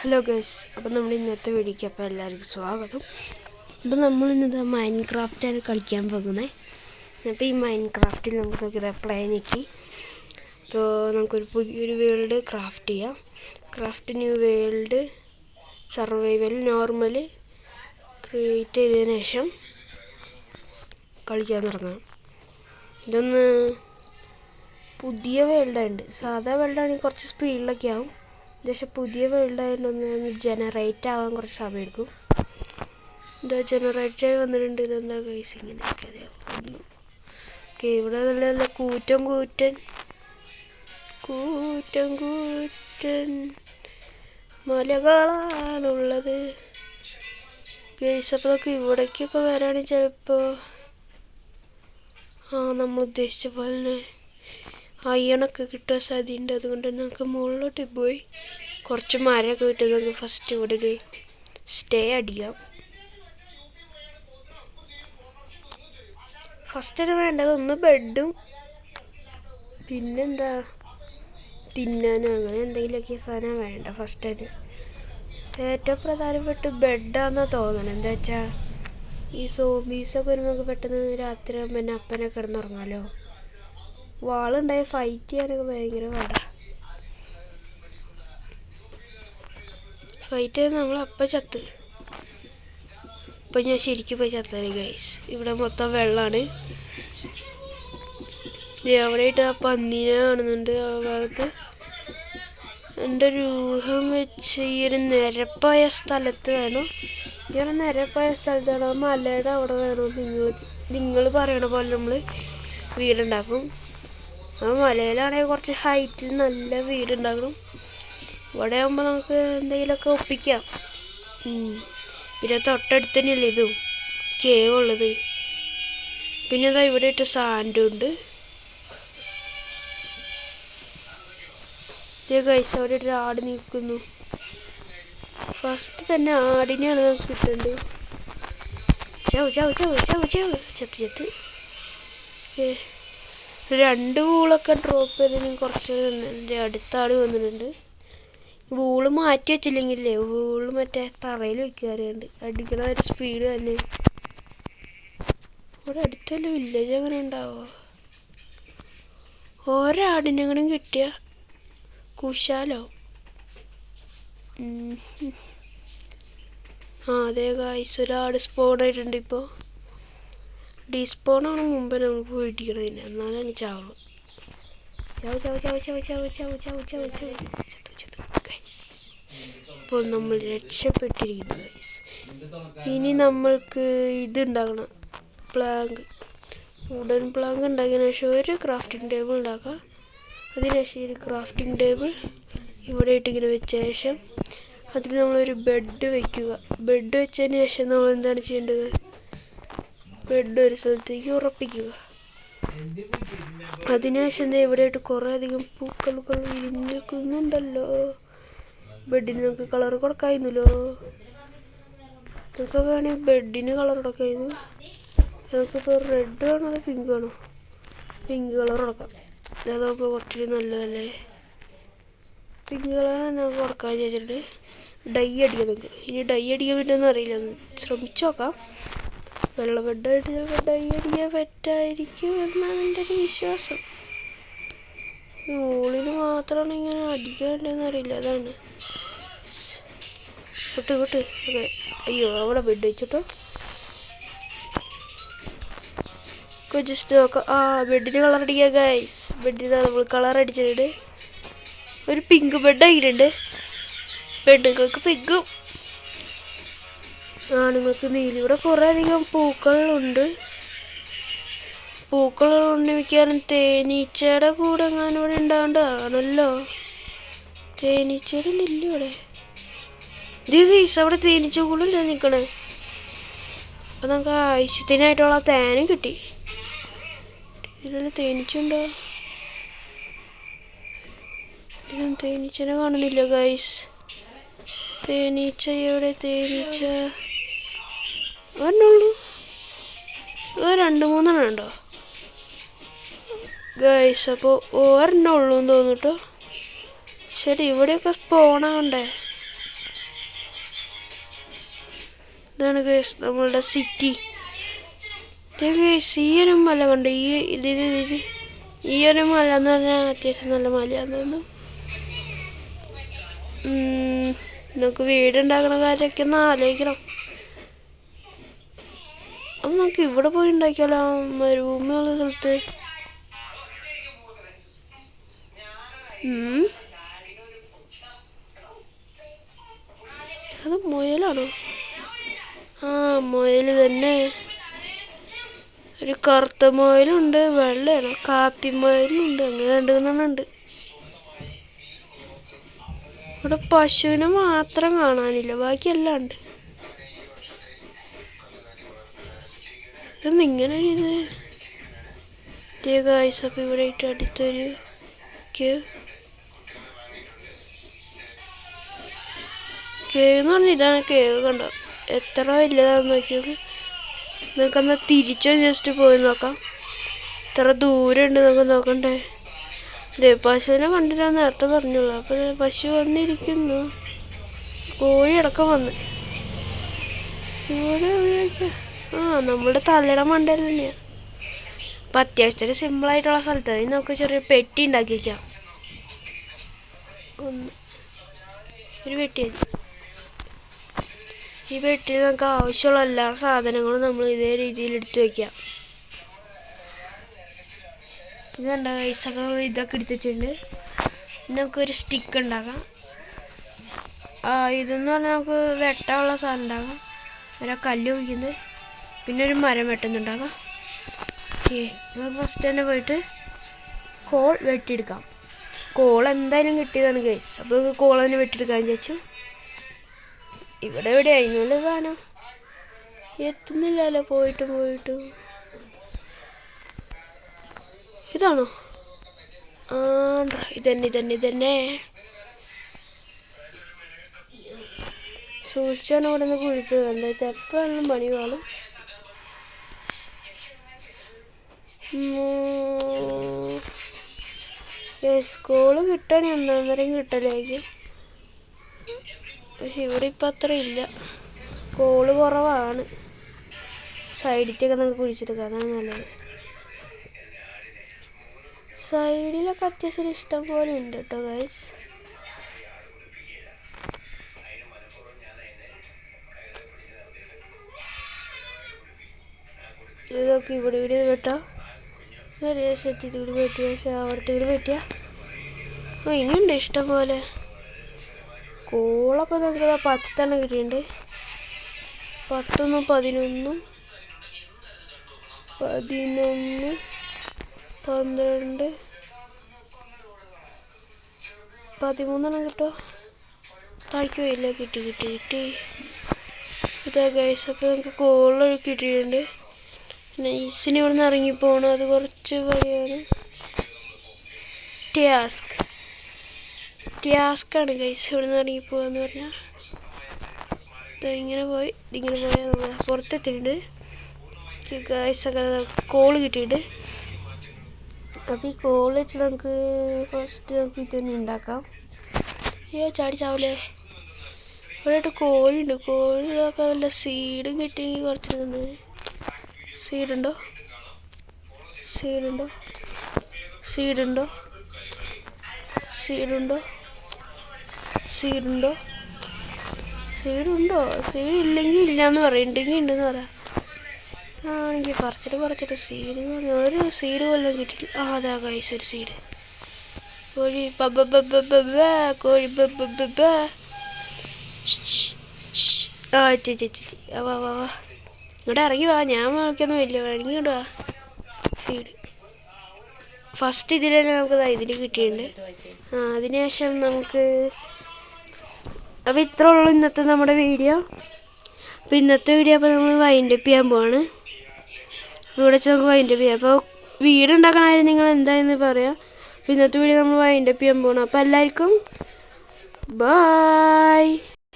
Hello guys, അപ്പോൾ നമ്മൾ ഇന്നത്തെ വീഡിയോയ്ക്ക് അപ്പോൾ എല്ലാവർക്കും സ്വാഗതം. അപ്പോൾ നമ്മൾ ഇന്നത്തെ മൈൻക്രാഫ്റ്റാണ് കളിക്കാൻ പോകുന്നത്. അപ്പോൾ ഈ മൈൻക്രാഫ്റ്റിൽ നമുക്ക് നോക്കിയത് പ്ലേ ഞെക്കി. അപ്പോൾ നമുക്കൊരു പുതിയൊരു വേൾഡ് ക്രാഫ്റ്റ് ചെയ്യാം. Craft new world survival normal create ചെയ്തതിന് ശേഷം കളിക്കാൻ തുടങ്ങാം. ഇതൊന്ന് പുതിയ വേൾഡായുണ്ട്. സാധാ വേൾഡാണെങ്കിൽ കുറച്ച് സ്പീഡിലൊക്കെ ആവും. പക്ഷേ പുതിയ വേൾഡായതുകൊണ്ടൊന്ന് ജനറേറ്റ് ആവാൻ കുറച്ച് സമയം എടുക്കും. എന്താ ജനറേറ്റായി വന്നിട്ടുണ്ട്. ഇതെന്താ ഗൈസ് ഇങ്ങനെയൊക്കെ വന്നു. ഓക്കെ, ഇവിടെ നല്ല നല്ല കൂറ്റൻ മലകളാണുള്ളത് ഗൈസ്. അപ്പോൾ നമുക്ക് ഇവിടേക്കൊക്കെ വരാണെങ്കിൽ ചിലപ്പോൾ നമ്മൾ ഉദ്ദേശിച്ച പോലെ തന്നെ അയ്യണൊക്കെ കിട്ടാൻ സാധ്യതയുണ്ട്. അതുകൊണ്ട് നമുക്ക് മുകളിലോട്ട് പോയി കുറച്ച് മരമൊക്കെ കിട്ടും. നമുക്ക് ഫസ്റ്റ് ഇവിടെ ഒരു സ്റ്റേ അടിക്കാം. ഫസ്റ്റ് വേണ്ടത് ഒന്ന് ബെഡും പിന്നെന്താ തിന്നാനും അങ്ങനെ എന്തെങ്കിലുമൊക്കെ സാധനം വേണ്ട. ഫസ്റ്റ് ഏറ്റവും പ്രധാനപ്പെട്ട ബെഡാണെന്നാണ് തോന്നണം. എന്താ വെച്ചാൽ ഈ സോംബീസൊക്കെ വരുമ്പോൾ പെട്ടെന്ന് രാത്രി ആകുമ്പോൾ തന്നെ അപ്പനെ കിടന്നുറങ്ങാമല്ലോ. വാളുണ്ടായി ഫൈറ്റ് ചെയ്യാനൊക്കെ ഭയങ്കര പാടാണ്. ഫൈറ്റ് ചെയ്ത് നമ്മളപ്പം ചത്ത്. ഇപ്പം ഞാൻ ശരിക്കും പോയി ചത്തത് ഗൈസ്. ഇവിടെ മൊത്തം വെള്ളമാണ്. എവിടെയായിട്ട് ആ പന്നീനെ കാണുന്നുണ്ട്. ആ ഭാഗത്ത് എൻ്റെ ഒരു ഊഹം വെച്ച് ഈ ഒരു നിരപ്പായ സ്ഥലത്ത് വേണം. ഈ ഒരു നിരപ്പായ സ്ഥലത്താണ് ആ മലയുടെ അവിടെ വേണം. നിങ്ങൾ പറയണ പോലെ നമ്മൾ വീടുണ്ടാക്കും. ആ മലയിലാണെങ്കിൽ കുറച്ച് ഹൈറ്റിൽ നല്ല വീടുണ്ടാക്കണം. ഇവിടെ ആകുമ്പോൾ നമുക്ക് എന്തെങ്കിലുമൊക്കെ ഒപ്പിക്കാം. പിന്നെ തൊട്ടടുത്ത് തന്നെയല്ലേ ഇതും കേവ് ഉള്ളത്. പിന്നെ അതാ ഇവിടെ ഇട്ട് സാൻഡും ഉണ്ട്. ഗൈസ് അവിടെ ഒരു ആട് നിൽക്കുന്നു. ഫസ്റ്റ് തന്നെ ആടിനെയാണ് നമുക്ക് കിട്ടേണ്ടത്. ചത്ത് 2 വൂളൊക്കെ ഡ്രോപ്പ് ചെയ്തതിന് കുറച്ച് അടുത്ത ആൾ വന്നിട്ടുണ്ട്. വൂള് മാറ്റി വെച്ചില്ലെങ്കിലേ വൂള് മറ്റേ തറയിൽ വയ്ക്കാറുണ്ട്. അടിക്കണ ഒരു സ്പീഡ് തന്നെ. ഇവിടെ അടുത്തല്ല വില്ലേജ് അങ്ങനെ ഉണ്ടാവോ? ഒരാടിനെങ്കിലും കിട്ടിയ കുശാലോ. അതെ ഗൈസ്, ഒരാട് സ്പോൺ ആയിട്ടുണ്ട്. ഇപ്പോൾ ഡിസ്പോണാണ് മുമ്പ് നമ്മൾ പോയിട്ടിരിക്കണതിന്. എന്നാലാണ് ചാവുള്ളൂ. ഇപ്പോൾ നമ്മൾ രക്ഷപ്പെട്ടിരിക്കുന്നു ഗൈസ്. ഇനി നമ്മൾക്ക് ഇതുണ്ടാക്കണം, പ്ലാങ്ക്. വുഡൻ പ്ലാങ്ക് ഉണ്ടാക്കിയതിനു ശേഷം ഒരു ക്രാഫ്റ്റിംഗ് ടേബിൾ ഉണ്ടാക്കാം. അതിനുശേഷം ഒരു ക്രാഫ്റ്റിംഗ് ടേബിൾ ഇവിടെ ഇട്ടിങ്ങനെ വെച്ച ശേഷം അതിൽ നമ്മളൊരു ബെഡ് വയ്ക്കുക. ബെഡ് വെച്ചതിന് ശേഷം നമ്മൾ എന്താണ് ചെയ്യേണ്ടത്? ബെഡ് ഒരു സ്ഥലത്തേക്ക് ഉറപ്പിക്കുക. അതിനുശേഷം ഇവിടെയായിട്ട് കുറേ അധികം പൂക്കളുകൾ വിരിഞ്ഞ് നിൽക്കുന്നുണ്ടല്ലോ. ബെഡിന് നമുക്ക് കളർ കൊടുക്കാമായിരുന്നല്ലോ. നമുക്ക് വേണമെങ്കിൽ ബെഡിന് കളർ കൊടുക്കാമായിരുന്നു. നമുക്കിപ്പോൾ റെഡ് വേണോ അതോ പിങ്ക് വേണോ? പിങ്ക് കളർ കൊടുക്കാം. അതാകുമ്പോൾ കുറച്ചുകൂടി നല്ലതല്ലേ. പിങ്ക് കളർ തന്നെ കൊടുക്കാൻ വിചാരിച്ചിട്ടുണ്ട്. ഡൈ അടിക്കാം നമുക്ക്. ഇനി ഡൈ അടിക്കാൻ പറ്റുമെന്ന് അറിയില്ല, ശ്രമിച്ചു നോക്കാം. വെള്ള ബെഡായിട്ട് ചിലപ്പോൾ ഡൈ അടിക്കാൻ പറ്റായിരിക്കും എന്നാണ് എൻ്റെ ഒരു വിശ്വാസം. മുകളിൽ മാത്രമാണ് ഇങ്ങനെ അടിക്കാൻ പറ്റുമെന്ന് അറിയില്ല, അതാണ്. വിട്ട് ഓക്കെ. അയ്യോ, അവിടെ ബെഡ് വെച്ചിട്ടോ. ജസ്റ്റ് നോക്കാം. ബെഡിന് കളർ അടിക്കുക ഗൈസ്. ബെഡിന് നമ്മൾ കളർ അടിച്ചിട്ടുണ്ട്. ഒരു പിങ്ക് ബെഡ് ആയിട്ടുണ്ട്. പെണ്ണുങ്ങൾക്ക് പിങ്കും ആണുങ്ങൾക്ക് നീലി. ഇവിടെ കുറേ അധികം പൂക്കളുണ്ട്. പൂക്കളുണ്ട് മിക്കവാറും തേനീച്ചയുടെ കൂടെ എങ്ങാനും ഇവിടെ ഉണ്ടാവേണ്ടതാണല്ലോ. തേനീച്ചയുടെ ഇല്ല ഇവിടെ. ഇത് ഗൈസ് അവിടെ തേനീച്ച കൂടല്ലേ നിൽക്കണേ. അപ്പം നമുക്ക് ആവശ്യത്തിനായിട്ടുള്ള തേനും കിട്ടി. ഇതിൽ തേനീച്ചുണ്ടോ? ഇതിലും തേനീച്ചനെ കാണുന്നില്ല ഗൈസ്. തേനീച്ച എവിടെ? തേനീച്ച ഒരെണ്ണുള്ളൂ. 2-3 ഉണ്ടോ ഗൈസ്? അപ്പോൾ ഒരെണ്ണം ഉള്ളൂ എന്ന് തോന്നുന്നു കേട്ടോ. ശരി, ഇവിടെയൊക്കെ സ്പോണാവണ്ടേ. ഇതാണ് ഗൈസ് നമ്മളുടെ സിറ്റി. ഗൈസ് ഈ ഒരു മല കണ്ട് ഈ ഒരു മല എന്ന് പറഞ്ഞാൽ അത്യാവശ്യം നല്ല മലയാന്ന് തോന്നുന്നു. നമുക്ക് വീടുണ്ടാക്കണ കാര്യമൊക്കെ ഒന്ന് ആലോചിക്കണം. അപ്പം നമുക്ക് ഇവിടെ പോയി ഉണ്ടാക്കിയാലോ, മരുഭൂമിയുള്ള സ്ഥലത്ത്. അത് മുയലാണോ? ആ മുയൽ തന്നെ. ഒരു കറുത്ത മുയലുണ്ട്, വെള്ളയാണോ കാപ്പി മുയലുണ്ട്, അങ്ങനെ രണ്ടെണ്ണമുണ്ട്. ഇവിടെ പശുവിനെ മാത്രം കാണാനില്ല, ബാക്കിയെല്ലാം ഉണ്ട്. ഇതൊന്നും ഇങ്ങനെ ഒരു ഇത് ഗൈസ്. അപ്പം ഇവിടെ ആയിട്ട് അടുത്തൊരു കേവ് എന്ന് പറഞ്ഞാൽ ഇതാണ് കേവ്. കണ്ടോ എത്ര വലിയതാണെന്ന് നോക്കിയൊക്കെ. നമുക്കെന്നാ തിരിച്ചോ ജസ്റ്റ് പോയി നോക്കാം. എത്ര ദൂരം ഉണ്ട് നമുക്ക് നോക്കണ്ടേ. പശുവിനെ കണ്ടിട്ടാണ് നേരത്തെ പറഞ്ഞോളൂ. അപ്പം പശു വന്നിരിക്കുന്നു, കോഴി അടക്കം വന്ന്. ഇവിടെ എവിടെയൊക്കെ നമ്മുടെ തലയുടെ മണ്ടയിൽ തന്നെയാണ്. അപ്പം അത്യാവശ്യത്തിന് സിമ്പിളായിട്ടുള്ള സ്ഥലത്താണ്. ഇനി നമുക്ക് ചെറിയ പെട്ടി ഉണ്ടാക്കി വയ്ക്കാം. ഒരു പെട്ടി മതി. ഈ പെട്ടിയിൽ നമുക്ക് ആവശ്യമുള്ള എല്ലാ സാധനങ്ങളും നമ്മൾ ഇതേ രീതിയിൽ എടുത്തു വയ്ക്കാം. ഇതുണ്ട പൈസൊക്കെ നമ്മൾ ഇതൊക്കെ എടുത്ത് വെച്ചിട്ടുണ്ട്. നമുക്കൊരു സ്റ്റിക്ക് ഉണ്ടാക്കാം. ഇതെന്ന് പറഞ്ഞാൽ നമുക്ക് വെട്ടാനുള്ള സാധനം ഉണ്ടാക്കാം. ഒരു കല്ല് ഒഴിക്കുന്നത്, പിന്നെ ഒരു മരം വെട്ടുന്നുണ്ടാകാം. നമുക്ക് ഫസ്റ്റ് തന്നെ പോയിട്ട് കോൾ വെട്ടിയെടുക്കാം. കോൾ എന്തായാലും കിട്ടിയതാണ് ഗൈസ്. അപ്പോൾ നമുക്ക് കോൾ തന്നെ വെട്ടിയെടുക്കാൻ വിചാരിച്ചു. ഇവിടെ എവിടെ ആയിരുന്നല്ല സാധനം, എത്തുന്നില്ലല്ലോ. പോയിട്ട് ഇതാണോ? ഇതന്നെ സൂക്ഷിച്ചാണ് ഇവിടെ നിന്ന് കുഴിച്ചത്. എന്താ വെച്ചാൽ എപ്പോഴും പണി കാണും. സ്കൂള് കിട്ടണേ ഒന്നേരം കിട്ടലേക്ക്. പക്ഷെ ഇവിടെ ഇപ്പം അത്ര ഇല്ല, കോള് കുറവാണ്. സൈഡിലേക്കൊക്കെ നമുക്ക് കുഴിച്ചെടുക്കാം, അതാണ് നല്ലത്. സൈഡിലൊക്കെ അത്യാവശ്യം ഇഷ്ടം പോലെ ഉണ്ട് കേട്ടോ ഗൈസ്. ഇതൊക്കെ ഇവിടെ വെട്ടാം. ശക്തി കൂടി വെട്ടിയ, പക്ഷെ അവിടുത്തെ കൂടി വെട്ടിയ ഇനിയുണ്ട് ഇഷ്ടം പോലെ. കോളപ്പം നമുക്ക് 10 കിട്ടിയിട്ടുണ്ട്. 10, 11, 12, 13 കിട്ടോ. താഴേക്ക് പോയില്ല. കിട്ടി. ഇതാ ഗൈസ്. അപ്പോൾ നമുക്ക് കോള് കിട്ടിയിട്ടുണ്ട്. പിന്നെ ഈസിന് ഇവിടെ നിന്ന് ഇറങ്ങിപ്പോകണം, അത് കുറച്ച് പണിയാണ്. ടാസ്ക്കാണ് ഗൈസ് ഇവിടെ നിന്ന് ഇറങ്ങിപ്പോകാന്ന് പറഞ്ഞാൽ. ഇങ്ങനെ പോയാൽ നമ്മൾ പുറത്തെത്തിയിട്ടുണ്ട് ഗൈസൊക്കെ. കോള് കിട്ടിയിട്ട്, അപ്പോൾ ഈ കോള് വെച്ച് നമുക്ക് ഫസ്റ്റ് നമുക്ക് ഇതന്നെ ഉണ്ടാക്കാം. ചാടി ചാവലേ. ഇവിടെ കോഴിയുണ്ട്. കോഴികളൊക്കെ വല്ല സീഡും കിട്ടിയെങ്കിൽ കുറച്ച് സീഡുണ്ടോ? സീഡ് ഇല്ലെങ്കിൽ ഇല്ലയെന്ന് പറയും, ഉണ്ടെങ്കിൽ ഉണ്ടെന്ന് പറയാം. എനിക്ക് പറിച്ചിട്ട് സീഡ് ഒരു സീഡ് കൊല്ലം കിട്ടിയില്ല. അതാ ഗൈസ് ഒരു സീഡ്. കോഴി കോഴി വാ ഇവിടെ ഇറങ്ങി വാ. ഞാൻ നോക്കിയൊന്നും ഇല്ല, ഇറങ്ങിയിട്ട് വാ. സീഡ് ഫസ്റ്റ് ഇതിൽ തന്നെ നമുക്ക് ഇതിൽ കിട്ടിയിട്ടുണ്ട്. അതിനുശേഷം നമുക്ക് അപ്പോൾ ഇത്രേ ഉള്ളൂ ഇന്നത്തെ നമ്മുടെ വീഡിയോ. അപ്പോൾ ഇന്നത്തെ വീഡിയോ അപ്പോൾ നമ്മൾ വൈൻഡപ്പ് ചെയ്യാൻ പോവാണ്. ഇവിടെ വെച്ച് നമുക്ക് വൈൻഡപ്പ് ചെയ്യാം. അപ്പോൾ വീടുണ്ടാക്കണ കാര്യം നിങ്ങൾ എന്തായെന്ന് പറയാം. അപ്പോൾ ഇന്നത്തെ വീഡിയോ നമ്മൾ വൈൻഡപ്പ് ചെയ്യാൻ പോകണം. അപ്പോൾ എല്ലാവർക്കും ബൈ.